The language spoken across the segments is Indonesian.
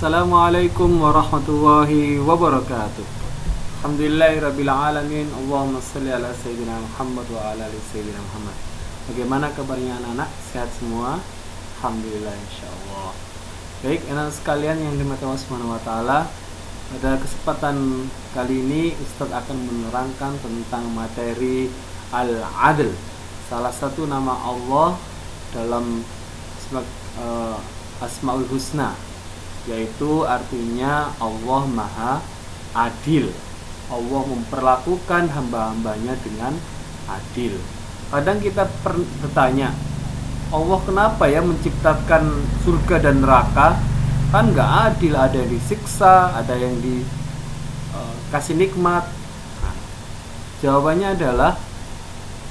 Assalamualaikum warahmatullahi wabarakatuh. Alhamdulillahirrabbilalamin. Allahumma salli ala Sayyidina Muhammad wa ala ali Sayyidina Muhammad. Bagaimana kabarnya anak-anak? Sehat semua? Alhamdulillah, insyaallah. Baik, anak sekalian yang dirahmati Allah Subhanahu wa taala, pada kesempatan kali ini Ustadz akan menerangkan tentang materi Al-Adl, salah satu nama Allah dalam Asmaul Husna, yaitu artinya Allah Maha Adil. Allah memperlakukan hamba-hambanya dengan adil. Kadang kita bertanya, Allah kenapa ya menciptakan surga dan neraka? Kan gak adil, ada yang disiksa, ada yang dikasih nikmat. Nah, jawabannya adalah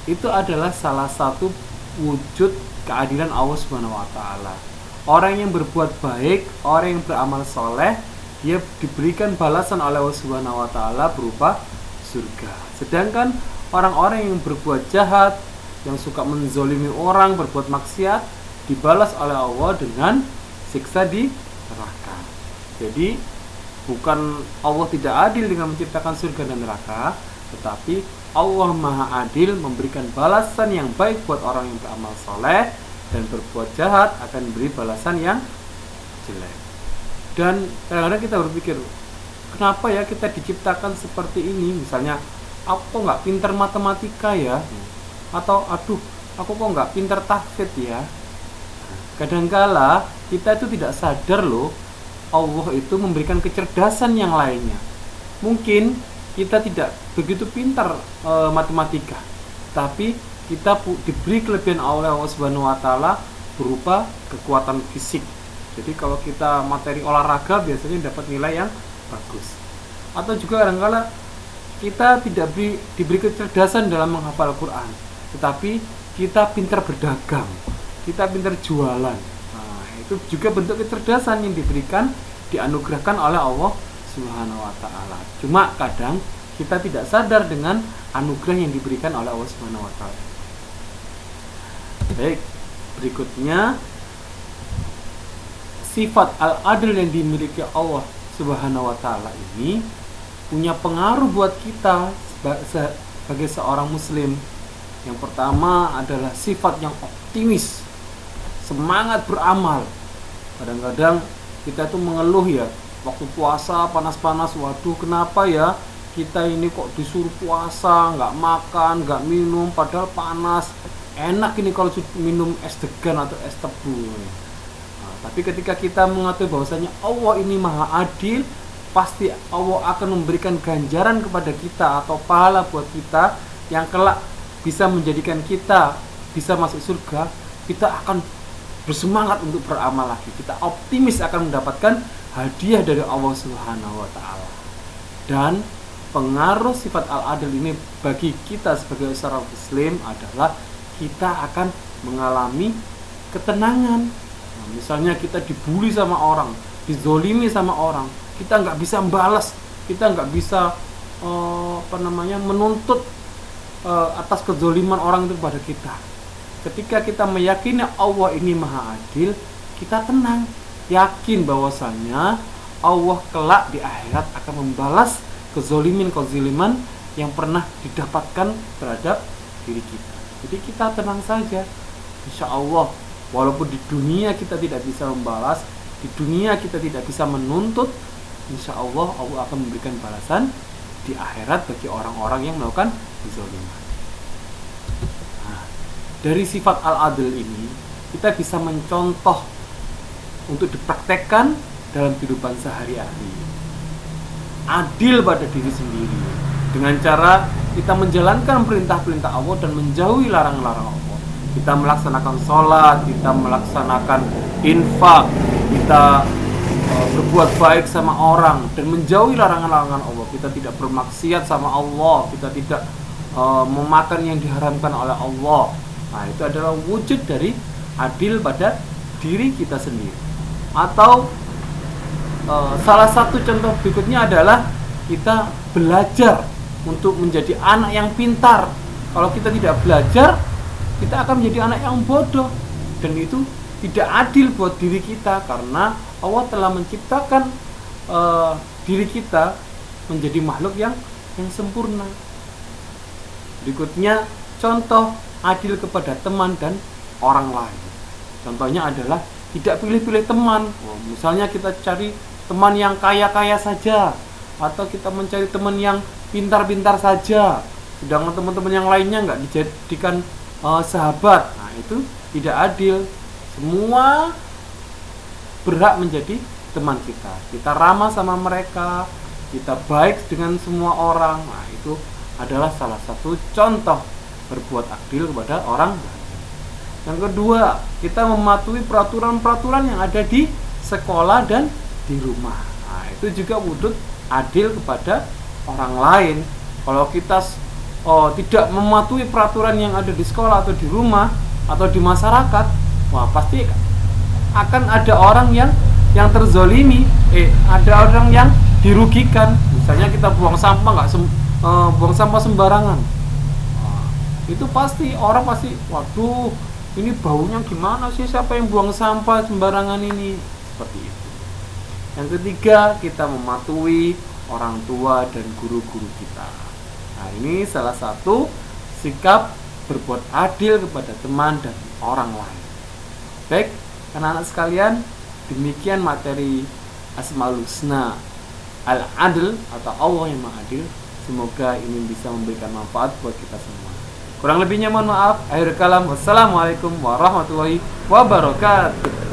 itu adalah salah satu wujud keadilan Allah Subhanahu wa taala. Orang yang berbuat baik, orang yang beramal soleh, dia diberikan balasan oleh Allah Subhanahu wa taala berupa surga. Sedangkan orang-orang yang berbuat jahat, yang suka menzolimi orang, berbuat maksiat, dibalas oleh Allah dengan siksa di neraka. Jadi bukan Allah tidak adil dengan menciptakan surga dan neraka, tetapi Allah Maha Adil memberikan balasan yang baik buat orang yang beramal soleh, dan berbuat jahat akan beri balasan yang jelek. Dan kadang-kadang kita berpikir, kenapa ya kita diciptakan seperti ini? Misalnya, aku kok nggak pintar matematika ya? Atau aduh, aku kok nggak pintar tahfidz ya? Kadangkala kita itu tidak sadar loh, Allah itu memberikan kecerdasan yang lainnya. Mungkin kita tidak begitu pintar matematika, tapi kita diberi kelebihan oleh Allah Subhanahu wa taala berupa kekuatan fisik. Jadi kalau kita materi olahraga biasanya dapat nilai yang bagus. Atau juga kadang-kala kita tidak diberi kecerdasan dalam menghafal Quran, tetapi kita pintar berdagang, kita pintar jualan. Nah, itu juga bentuk kecerdasan yang diberikan, dianugerahkan oleh Allah Subhanahu wa taala. Cuma kadang kita tidak sadar dengan anugerah yang diberikan oleh Allah Subhanahu wa taala. Baik, berikutnya sifat al-adl yang dimiliki Allah Subhanahu wa taala ini punya pengaruh buat kita sebagai seorang muslim. Yang pertama adalah sifat yang optimis, semangat beramal. Kadang-kadang kita tuh mengeluh ya, waktu puasa panas-panas, waduh kenapa ya kita ini kok disuruh puasa, nggak makan, nggak minum, padahal panas. Enak ini kalau minum es degan atau es tebu. Nah, tapi ketika kita mengatakan bahwasanya Allah ini Maha Adil, pasti Allah akan memberikan ganjaran kepada kita atau pahala buat kita yang kelak bisa menjadikan kita bisa masuk surga. Kita akan bersemangat untuk beramal lagi. Kita optimis akan mendapatkan hadiah dari Allah Subhanahu wa taala. Dan pengaruh sifat al-adil ini bagi kita sebagai seorang muslim adalah kita akan mengalami ketenangan. Nah, misalnya kita dibully sama orang, dizolimi sama orang, kita nggak bisa membalas, kita nggak bisa menuntut atas kezoliman orang itu kepada kita. Ketika kita meyakini Allah ini Maha Adil, kita tenang, yakin bahwasannya Allah kelak di akhirat akan membalas kezoliman yang pernah didapatkan terhadap diri kita. Jadi kita tenang saja, insya Allah. Walaupun di dunia kita tidak bisa membalas, di dunia kita tidak bisa menuntut, insya Allah Allah akan memberikan balasan di akhirat bagi orang-orang yang melakukan kezaliman. Nah, dari sifat al-adl ini kita bisa mencontoh untuk dipraktekkan dalam kehidupan sehari-hari. Adil pada diri sendiri dengan cara kita menjalankan perintah-perintah Allah dan menjauhi larangan-larangan Allah. Kita melaksanakan sholat, kita melaksanakan infak, kita berbuat baik sama orang dan menjauhi larangan-larangan Allah. Kita tidak bermaksiat sama Allah, kita tidak memakan yang diharamkan oleh Allah. Nah, itu adalah wujud dari adil pada diri kita sendiri. Atau salah satu contoh berikutnya adalah kita belajar untuk menjadi anak yang pintar. Kalau kita tidak belajar, kita akan menjadi anak yang bodoh, dan itu tidak adil buat diri kita, karena Allah telah menciptakan diri kita menjadi makhluk yang sempurna. Berikutnya, contoh adil kepada teman dan orang lain. Contohnya adalah tidak pilih-pilih teman. Misalnya kita cari teman yang kaya-kaya saja, atau kita mencari teman yang pintar-pintar saja, sedangkan teman-teman yang lainnya nggak dijadikan sahabat. Nah, itu tidak adil. Semua berhak menjadi teman kita. Kita ramah sama mereka, kita baik dengan semua orang. Nah, itu adalah salah satu contoh berbuat adil kepada orang lain. Yang kedua, kita mematuhi peraturan-peraturan yang ada di sekolah dan di rumah. Nah, itu juga wujud adil kepada orang lain. Kalau kita tidak mematuhi peraturan yang ada di sekolah atau di rumah atau di masyarakat, wah, pasti akan ada orang yang terzolimi, ada orang yang dirugikan. Misalnya kita buang sampah buang sampah sembarangan, itu pasti orang waduh, ini baunya gimana sih, siapa yang buang sampah sembarangan ini, seperti itu. Yang ketiga, kita mematuhi orang tua dan guru-guru kita. Nah, ini salah satu sikap berbuat adil kepada teman dan orang lain. Baik, anak-anak sekalian, demikian materi Asmaul Husna Al-Adl atau Allah yang Maha Adil. Semoga ini bisa memberikan manfaat buat kita semua. Kurang lebihnya mohon maaf. Akhir kalam, wassalamualaikum warahmatullahi wabarakatuh.